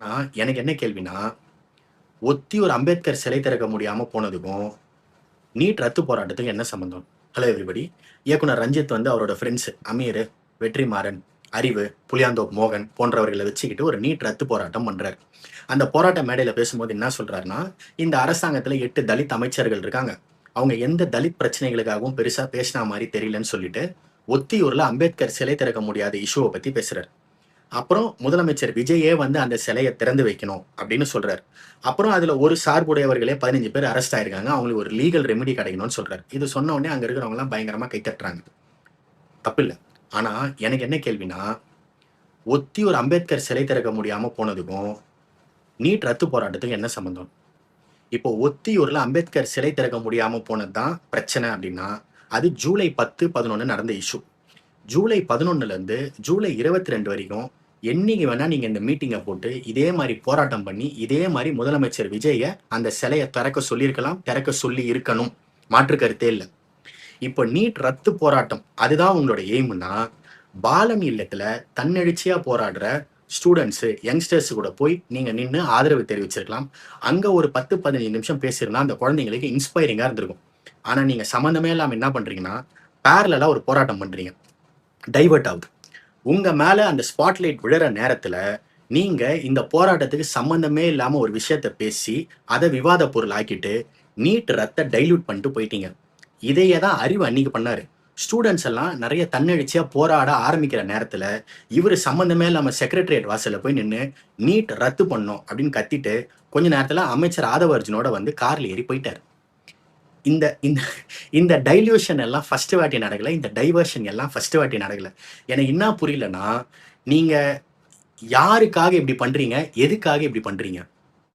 எனக்கு என்ன கேள்வின்னா, ஒத்தி ஒரு அம்பேத்கர் சிலை திறக்க முடியாம போனதுக்கும், நீட் ரத்து போராட்டத்துக்கும் என்ன சம்மந்தம்? Hello everybody. இயக்குனர் ரஞ்சித் வந்து அவரோட ஃப்ரெண்ட்ஸ் அமீர், வெற்றிமாறன், அறிவு, புலியாந்தோப் மோகன் போன்றவர்கள வச்சுக்கிட்டு ஒரு நீட் ரத்து போராட்டம் பண்றாரு. அந்த போராட்ட மேடையில பேசும்போது என்ன சொல்றாருன்னா, இந்த அரசாங்கத்துல 8 தலித் அமைச்சர்கள் இருக்காங்க. அவங்க எந்த தலித் பிரச்சனைகளுக்காகவும் பெருசா பேசினா மாரி தெரியலன்னு சொல்லிட்டு, ஒத்தியூர்ல அம்பேத்கர் சிலை திறக்க முடியாத இஷ்யூவ பத்தி பேசுறாரு. அப்புறம் முதலமைச்சர் விஜயே வந்து அந்த சிலைய திறந்து வைக்கணும் அப்படின்னு சொல்றாரு. அப்புறம் அதுல ஒரு சார்புடையவர்களே 15 பேர் அரெஸ்ட் ஆயிருக்காங்க. அவங்களுக்கு ஒரு லீகல் ரெமெடி கிடைக்கணும்னு சொல்றாரு. இது சொன்ன உடனே அங்க இருக்கிறவங்க எல்லாம் பயங்கரமா கை தட்டுறாங்க. தப்பில்ல. ஆனா எனக்கு என்ன கேள்வின்னா, ஒத்தி ஒரு அம்பேத்கர் சிலை திறக்க முடியாம போனதுக்கும், நீட் ரத்து போராட்டத்துக்கும் என்ன சம்பந்தம்? இப்போ ஒத்தியூர்ல அம்பேத்கர் சிலை திறக்க முடியாம போனது தான் பிரச்சனை அப்படின்னா, அது ஜூலை 10, 11 நடந்த இஷ்யூ. ஜூலை 11ல இருந்து ஜூலை 22 வரைக்கும் என்னைக்கு வேணா நீங்க இந்த மீட்டிங்க போட்டு இதே மாதிரி போராட்டம் பண்ணி இதே மாதிரி முதலமைச்சர் விஜய அந்த சிலையை திறக்க சொல்லியிருக்கலாம், திறக்க சொல்லி இருக்கணும். மாற்று கருத்தே இல்லை. இப்போ நீட் ரத்து போராட்டம் அதுதான் உங்களோட எய்ம்னா, பாலன் இல்லத்துல தன்னெழுச்சியா போராடுற ஸ்டூடெண்ட்ஸ் யங்ஸ்டர்ஸ் கூட போய் நீங்க நின்று ஆதரவு தெரிவிச்சிருக்கலாம். அங்க ஒரு 10-15 நிமிஷம் பேசியிருந்தா அந்த குழந்தைங்களுக்கு இன்ஸ்பைரிங்கா இருந்திருக்கும். ஆனா நீங்க சம்மந்தமே இல்லாம என்ன பண்றீங்கன்னா, பேரலா ஒரு போராட்டம் பண்றீங்க. டைவர்ட் ஆகுது. உங்க மேல அந்த ஸ்பாட்லைட் விழுற நேரத்துல நீங்க இந்த போராட்டத்துக்கு சம்பந்தமே இல்லாம ஒரு விஷயத்த பேசி அதை விவாத பொருள் ஆக்கிட்டு நீட் ரத்த டைல்யூட் பண்ணிட்டு போயிட்டீங்க. இதையே தான் அறிவு அன்னைக்கு பண்ணாரு. ஸ்டூடெண்ட்ஸ் எல்லாம் நிறைய தன்னெழுச்சியா போராட ஆரம்பிக்கிற நேரத்துல இவரு சம்பந்தமே இல்லாம செக்ரட்டரியேட் வாசல்ல போய் நின்று நீட் ரத்து பண்ணோம் அப்படின்னு கத்திட்டு கொஞ்ச நேரத்துல அமைச்சர் ஆதவ அர்ஜுனோட வந்து கார்ல ஏறி போயிட்டாரு. இந்த இந்த இந்த டைல்யூஷன் எல்லாம் ஃபர்ஸ்ட் வாட்டி நடக்கல. இந்த டைவர்ஷன் எல்லாம் ஃபர்ஸ்ட் வாட்டி நடக்கல. எனக்கு என்ன புரியலன்னா, நீங்க யாருக்காக இப்படி பண்றீங்க? எதுக்காக இப்படி பண்றீங்க?